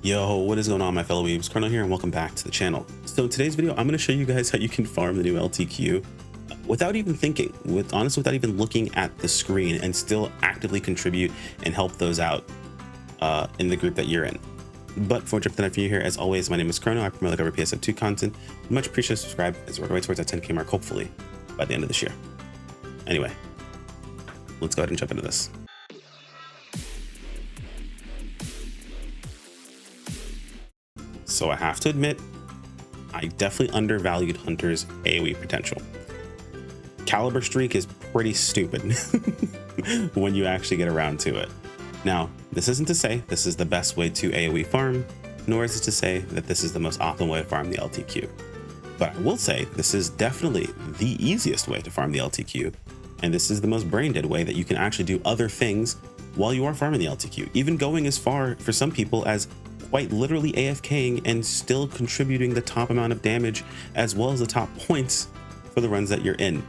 Yo, what is going on, my fellow weebs? Chrono here, and welcome back to the channel. So in today's video, I'm going to show you guys how you can farm the new LTQ without even thinking, without even looking at the screen, and still actively contribute and help those out in the group that you're in. But before jumping into here, as always, my name is Chrono. I promote like PSO2 content. Much appreciate subscribe as we're right towards that 10K mark, hopefully by the end of this year. Anyway, let's go ahead and jump into this. So I have to admit, I definitely undervalued Hunter's AoE potential. Caliber Streak is pretty stupid when you actually get around to it. Now, this isn't to say this is the best way to AoE farm, nor is it to say that this is the most optimal way to farm the LTQ. But I will say this is definitely the easiest way to farm the LTQ, and this is the most brain dead way that you can actually do other things while you are farming the LTQ, even going as far for some people as quite literally AFKing and still contributing the top amount of damage as well as the top points for the runs that you're in.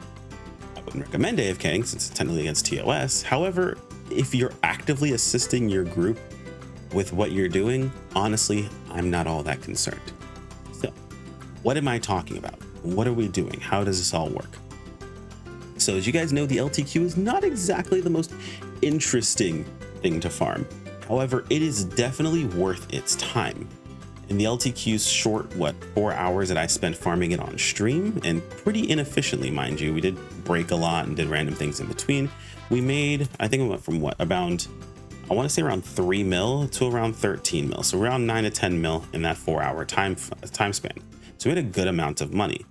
I wouldn't recommend AFKing since it's technically against TOS. However, if you're actively assisting your group with what you're doing, honestly, I'm not all that concerned. So what am I talking about? What are we doing? How does this all work? So as you guys know, the LTQ is not exactly the most interesting thing to farm. However, it is definitely worth its time. In the LTQ's short, 4 hours that I spent farming it on stream, and pretty inefficiently, mind you, we did break a lot and did random things in between. We made, I think it went from around 3 mil to around 13 mil. So around 9 to 10 mil in that 4 hour time span. So we had a good amount of money.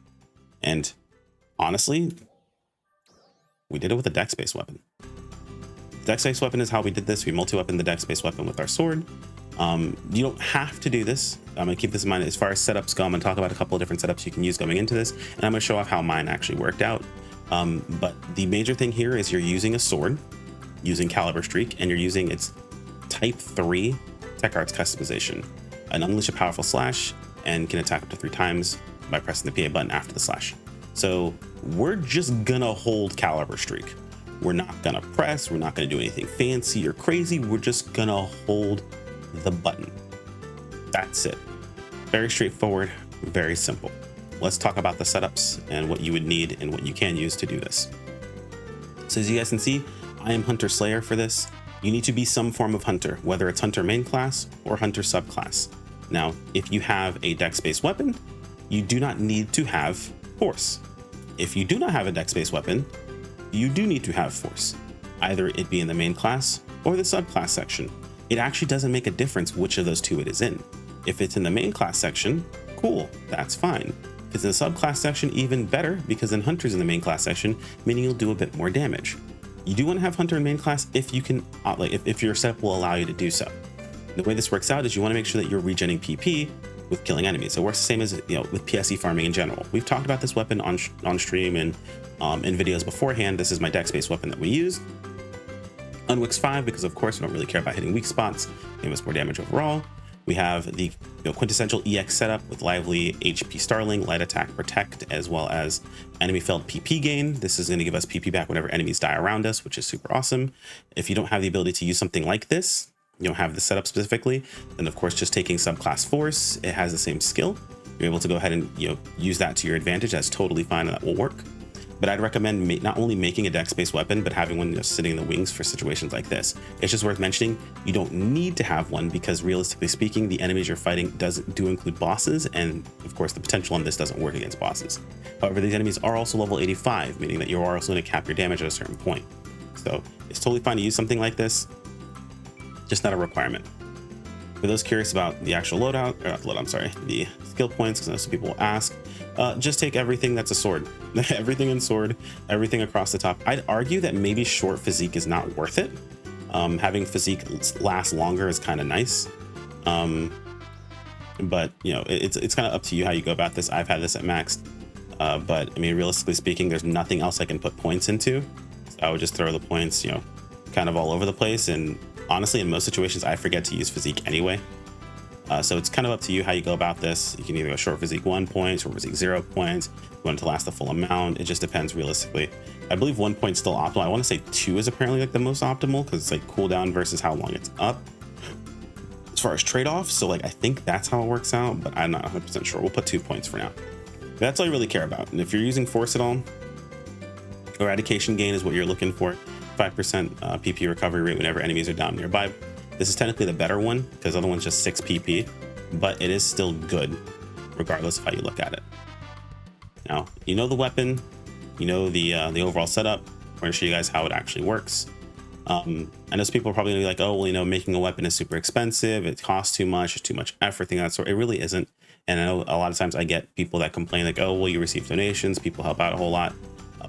And honestly, we did it with a dex-based weapon. Dex-based weapon is how we did this. We multi-weapon the dex-based weapon with our sword. You don't have to do this. I'm gonna keep this in mind as far as setups go. I'm gonna talk about a couple of different setups you can use going into this, and I'm gonna show off how mine actually worked out. But the major thing here is you're using a sword, using Caliber Streak, and you're using its Type 3 Tech Arts customization. An unleash a powerful slash and can attack up to 3 times by pressing the PA button after the slash. So we're just gonna hold Caliber Streak. We're not gonna press, we're not gonna do anything fancy or crazy, we're just gonna hold the button. That's it. Very straightforward, very simple. Let's talk about the setups and what you would need and what you can use to do this. So as you guys can see, I am Hunter Slayer for this. You need to be some form of Hunter, whether it's Hunter main class or Hunter subclass. Now, if you have a dex-based weapon, you do not need to have force. If you do not have a dex-based weapon, you do need to have force, either it be in the main class or the subclass section. It actually doesn't make a difference which of those two it is in. If it's in the main class section, cool, that's fine. If it's in the subclass section, even better, because then Hunter's in the main class section, meaning you'll do a bit more damage. You do want to have Hunter in main class if you can, if your setup will allow you to do so. The way this works out is you want to make sure that you're regenning PP with killing enemies. It works the same as with PSE farming in general. We've talked about this weapon on stream and in videos beforehand. This is my dex-based weapon that we use. Unwix 5, because of course we don't really care about hitting weak spots, give us more damage overall. We have the quintessential EX setup with lively HP Starling, light attack protect, as well as enemy felt PP gain. This is going to give us PP back whenever enemies die around us, which is super awesome. If you don't have the ability to use something like this, you don't have the setup specifically, then of course just taking subclass force, it has the same skill. You're able to go ahead and use that to your advantage. That's totally fine, and that will work. But I'd recommend not only making a dex-based weapon, but having one sitting in the wings for situations like this. It's just worth mentioning, you don't need to have one because realistically speaking, the enemies you're fighting do include bosses, and of course the potential on this doesn't work against bosses. However, these enemies are also level 85, meaning that you are also going to cap your damage at a certain point. So it's totally fine to use something like this, just not a requirement. For those curious about the actual the skill points, because I know some people will ask, just take everything that's a sword. Everything in sword, everything across the top. I'd argue that maybe short physique is not worth it. Having physique last longer is kind of nice. But it's kind of up to you how you go about this. I've had this at maxed, but I mean, realistically speaking, there's nothing else I can put points into. So I would just throw the points, kind of all over the place. And honestly, in most situations, I forget to use physique anyway. So it's kind of up to you how you go about this. You can either go short physique 1 point, short physique 0 points, you want it to last the full amount. It just depends realistically. I believe 1 point's still optimal. I want to say 2 is apparently like the most optimal because it's like cooldown versus how long it's up. As far as trade-off. So like, I think that's how it works out, but I'm not 100% sure. We'll put 2 points for now. That's all you really care about. And if you're using Force It All, eradication gain is what you're looking for. 5% PP recovery rate whenever enemies are down nearby. This is technically the better one because the other one's just 6 PP, but it is still good regardless of how you look at it. Now, you know the weapon, you know the overall setup. We're going to show you guys how it actually works. I know people are probably gonna be like, oh, well, you know, making a weapon is super expensive. It costs too much. It's too much effort, thing of that sort. It really isn't. And I know a lot of times I get people that complain like, oh, well, you receive donations. People help out a whole lot.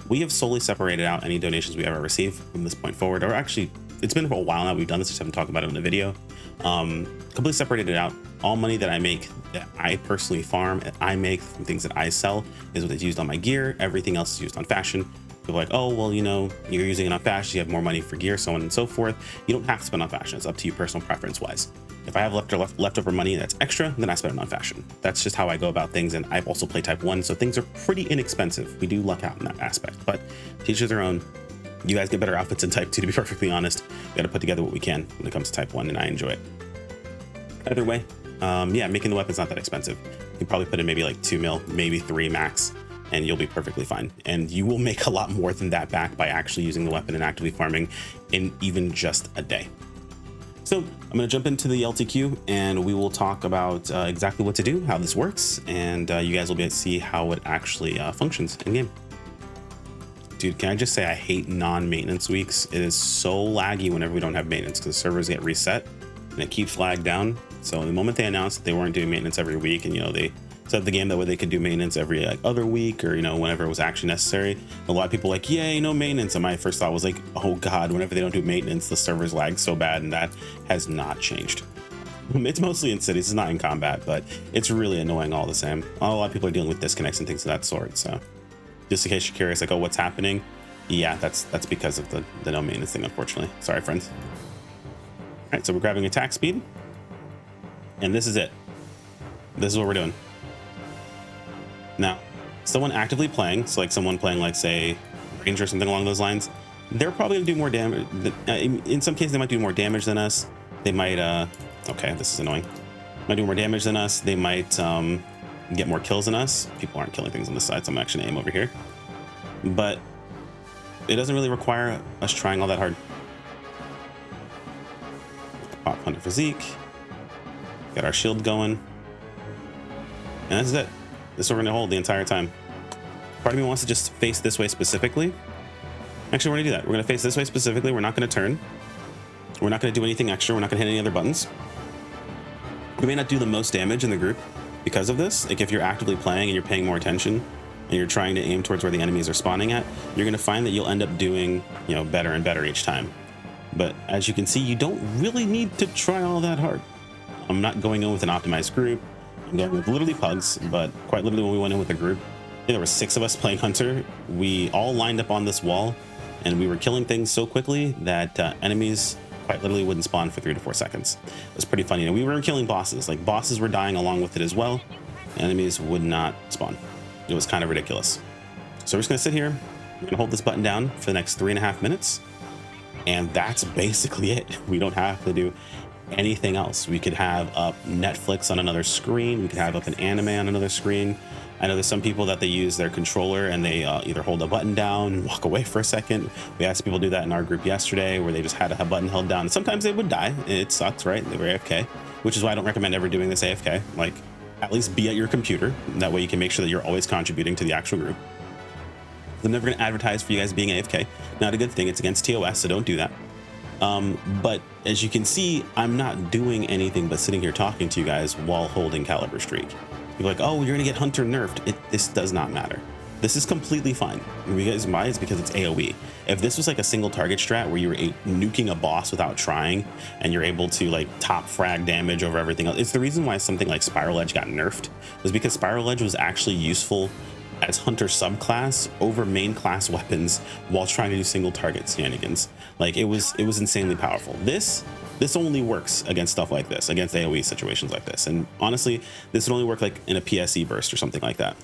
We have solely separated out any donations we ever receive from this point forward, or actually it's been for a while now. We've done this, just haven't talked about it in the video. Completely separated it out. All money that I make, that I personally farm, and I make from things that I sell, is what is used on my gear. Everything else is used on fashion. People are like, oh, well, you know, you're using it on fashion, you have more money for gear, so on and so forth. You don't have to spend on fashion. It's up to you personal preference wise. If I have leftover money that's extra, then I spend it on fashion. That's just how I go about things. And I also play type 1, so things are pretty inexpensive. We do luck out in that aspect, but to each their own. You guys get better outfits in type 2, to be perfectly honest. We got to put together what we can when it comes to type 1, and I enjoy it. Either way, yeah, making the weapon's not that expensive. You can probably put in maybe like 2 mil, maybe 3 max, and you'll be perfectly fine. And you will make a lot more than that back by actually using the weapon and actively farming in even just a day. So I'm going to jump into the LTQ and we will talk about exactly what to do, how this works, and you guys will be able to see how it actually functions in game. Dude, can I just say I hate non-maintenance weeks? It is so laggy whenever we don't have maintenance because servers get reset and it keeps lag down. So the moment they announced that they weren't doing maintenance every week, and you know, they set up the game that way they could do maintenance every like other week, or you know, whenever it was actually necessary. A lot of people were like, yay, no maintenance. And my first thought was like, oh god, whenever they don't do maintenance, the servers lag so bad, and that has not changed. It's mostly in cities, it's not in combat, but it's really annoying all the same. A lot of people are dealing with disconnects and things of that sort. So just in case you're curious, like, oh, what's happening? Yeah, that's because of the no maintenance thing, unfortunately. Sorry, friends. All right, so we're grabbing attack speed, and this is it. This is what we're doing. Now, someone actively playing, so like someone playing, like say, Ranger or something along those lines, they're probably gonna do more damage. In some cases, they might do more damage than us. They might, okay, this is annoying. Might do more damage than us. They might get more kills than us. People aren't killing things on this side, so I'm actually gonna aim over here. But it doesn't really require us trying all that hard. Pop Hunter Physique. Got our shield going. And that's it. This is what we're gonna hold the entire time. Part of me wants to just face this way specifically. Actually, we're gonna do that. We're gonna face this way specifically. We're not gonna turn. We're not gonna do anything extra. We're not gonna hit any other buttons. We may not do the most damage in the group because of this. Like if you're actively playing and you're paying more attention and you're trying to aim towards where the enemies are spawning at, you're gonna find that you'll end up doing, you know, better and better each time. But as you can see, you don't really need to try all that hard. I'm not going in with an optimized group. I'm going with literally pugs, but quite literally when we went in with a group, there were 6 of us playing Hunter. We all lined up on this wall and we were killing things so quickly that enemies quite literally wouldn't spawn for 3 to 4 seconds. It was pretty funny. And we were killing bosses. Like bosses were dying along with it as well. Enemies would not spawn. It was kind of ridiculous. So we're just gonna sit here. We're gonna hold this button down for the next 3.5 minutes. And that's basically it. We don't have to do anything else. We could have up Netflix on another screen. We could have up an anime on another screen. I know there's some people that they use their controller and they either hold a button down and walk away for a second. We asked people to do that in our group yesterday where they just had a button held down. Sometimes they would die. It sucks, right? They were AFK, which is why I don't recommend ever doing this AFK. Like, at least be at your computer. That way you can make sure that you're always contributing to the actual group. I'm never going to advertise for you guys being AFK. Not a good thing. It's against TOS, so don't do that. But as you can see, I'm not doing anything but sitting here talking to you guys while holding Caliber Streak. You're like, oh, you're gonna get Hunter nerfed. This does not matter. This is completely fine. Because why? It's because it's AoE. If this was like a single target strat where you were nuking a boss without trying and you're able to like top frag damage over everything else, it's the reason why something like Spiral Edge got nerfed, was because Spiral Edge was actually useful as Hunter subclass over main class weapons while trying to do single target shenanigans. Like it was insanely powerful. This only works against stuff like this, against AoE situations like this. And honestly, this would only work like in a PSE burst or something like that.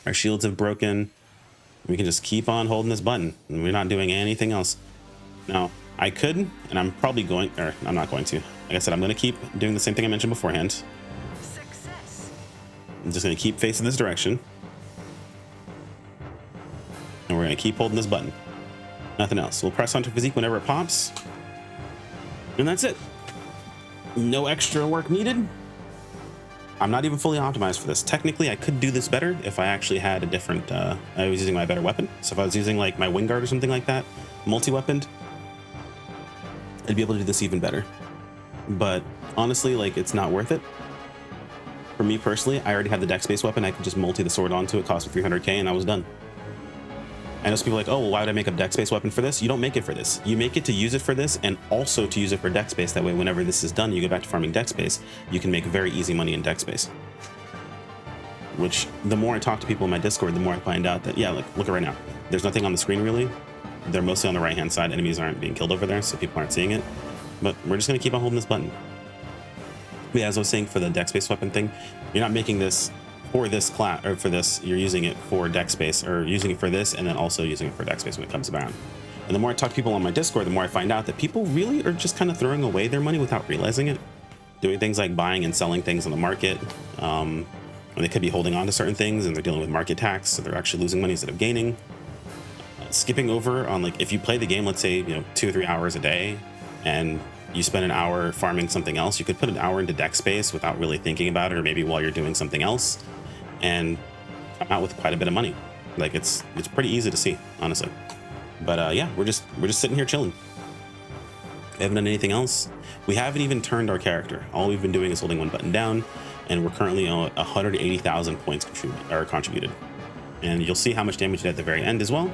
Our shields have broken. We can just keep on holding this button and we're not doing anything else. Now, I could, and I'm probably going, or I'm not going to. Like I said, I'm going to keep doing the same thing I mentioned beforehand. Success. I'm just going to keep facing this direction. And we're going to keep holding this button. Nothing else. We'll press Hunter Physique whenever it pops. And that's it. No extra work needed. I'm not even fully optimized for this. Technically, I could do this better if I actually had a different, I was using my better weapon. So if I was using like my wing guard or something like that, multi-weaponed, I'd be able to do this even better. But honestly, like, it's not worth it. For me personally, I already had the dex-based weapon. I could just multi the sword onto it, cost me 300k, and I was done. I know some people are like, oh, well, why would I make a dex-based weapon for this? You don't make it for this. You make it to use it for this and also to use it for dex-based. That way, whenever this is done, you go back to farming dex-based. You can make very easy money in dex-based. Which, the more I talk to people in my Discord, the more I find out that, yeah, like, look at right now. There's nothing on the screen, really. They're mostly on the right-hand side. Enemies aren't being killed over there, so people aren't seeing it. But we're just going to keep on holding this button. But yeah, as I was saying, for the dex-based weapon thing, you're not making this for this class, or for this, you're using it for dex-based, or using it for this, and then also using it for dex-based when it comes around. And the more I talk to people on my Discord, the more I find out that people really are just kind of throwing away their money without realizing it. Doing things like buying and selling things on the market, when they could be holding on to certain things and they're dealing with market tax, so they're actually losing money instead of gaining. Skipping over on, like, if you play the game, let's say, 2 or 3 hours a day, and you spend an hour farming something else, you could put an hour into dex space without really thinking about it, or maybe while you're doing something else, and come out with quite a bit of money. Like, it's pretty easy to see, honestly. But yeah, we're just sitting here chilling. We haven't done anything else. We haven't even turned our character. All we've been doing is holding one button down, and we're currently on 180,000 points contributed. And you'll see how much damage it did at the very end as well.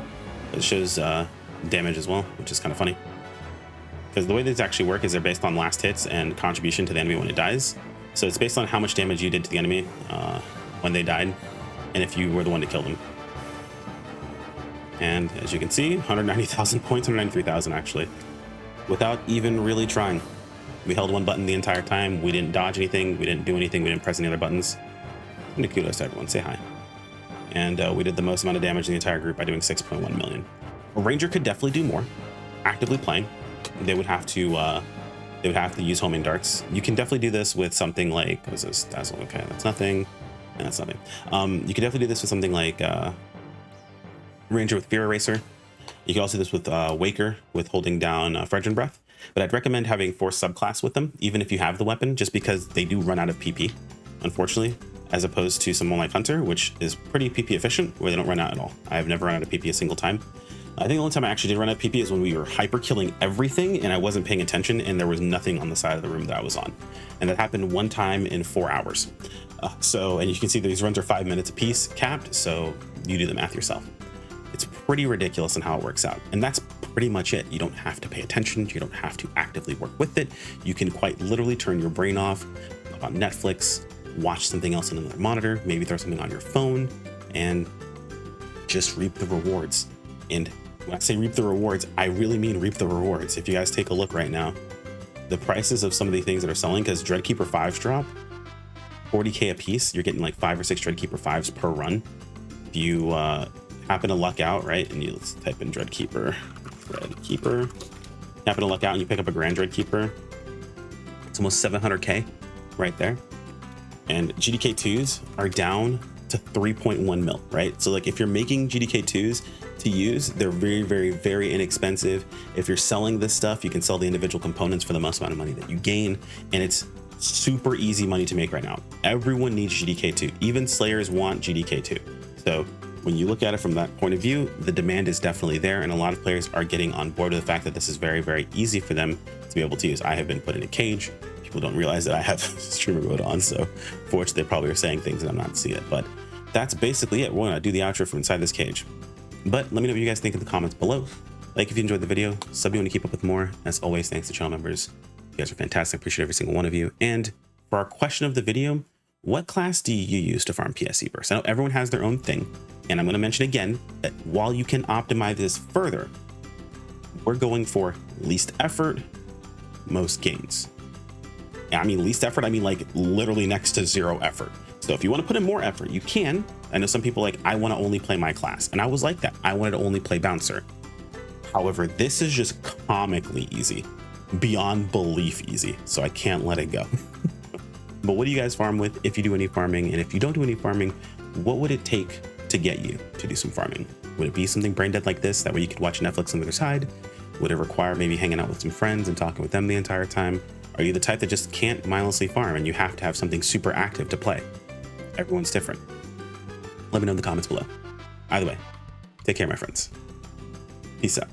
It shows damage as well, which is kind of funny. Because the way these actually work is they're based on last hits and contribution to the enemy when it dies. So it's based on how much damage you did to the enemy when they died, and if you were the one to kill them. And as you can see, 190,000 points, 193,000 actually, without even really trying. We held one button the entire time. We didn't dodge anything. We didn't do anything. We didn't press any other buttons. And kudos to everyone. Say hi. And we did the most amount of damage in the entire group by doing 6.1 million. A ranger could definitely do more. Actively playing, they would have to use homing darts. You can definitely do this with something like, what is this? Dazzle. Okay, that's nothing. And that's nothing. You can definitely do this with something like Ranger with Fear Eraser. You can also do this with Waker with holding down Fredrin Breath. But I'd recommend having Force subclass with them, even if you have the weapon, just because they do run out of PP, unfortunately, as opposed to someone like Hunter, which is pretty PP efficient, where they don't run out at all. I have never run out of PP a single time. I think the only time I actually did run out of PP is when we were hyper killing everything and I wasn't paying attention and there was nothing on the side of the room that I was on. And that happened one time in 4 hours. And you can see these runs are 5 minutes apiece capped, so you do the math yourself. It's pretty ridiculous in how it works out. And that's pretty much it. You don't have to pay attention. You don't have to actively work with it. You can quite literally turn your brain off, put on Netflix, watch something else on another monitor, maybe throw something on your phone, and just reap the rewards. And when I say reap the rewards, I really mean reap the rewards. If you guys take a look right now, the prices of some of the things that are selling, because Dreadkeeper 5s drop 40k a piece, you're getting like 5 or 6 Dreadkeeper 5s per run. If you happen to luck out, right, and you let's type in Dreadkeeper, happen to luck out and you pick up a Grand Dreadkeeper, it's almost 700k right there. And GDK 2s are down to 3.1 mil, right? So like if you're making GDK 2s to use, they're very, very, very inexpensive. If you're selling this stuff, you can sell the individual components for the most amount of money that you gain, and it's super easy money to make right now. Everyone needs GDK 2. Even Slayers want GDK 2. So when you look at it from that point of view, the demand is definitely there, and a lot of players are getting on board with the fact that this is very, very easy for them to be able to use. I have been put in a cage. People don't realize that I have streamer mode on, so fortunately they probably are saying things that I'm not seeing it. But that's basically it. We're gonna do the outro from inside this cage. But let me know what you guys think in the comments below. Like if you enjoyed the video, sub if you want to keep up with more. As always, thanks to channel members. You guys are fantastic. Appreciate every single one of you. And for our question of the video, what class do you use to farm PSE bursts? I know everyone has their own thing, and I'm going to mention again that while you can optimize this further, we're going for least effort, most gains. I mean least effort, I mean like literally next to 0 effort. So if you want to put in more effort, you can. I know some people like, I want to only play my class, and I was like that. I wanted to only play Bouncer. However, this is just comically easy, beyond belief easy, so I can't let it go. But what do you guys farm with if you do any farming? And if you don't do any farming, what would it take to get you to do some farming? Would it be something brain dead like this? That way you could watch Netflix on the other side? Would it require maybe hanging out with some friends and talking with them the entire time? Are you the type that just can't mindlessly farm and you have to have something super active to play? Everyone's different. Let me know in the comments below. Either way, take care, my friends. Peace out.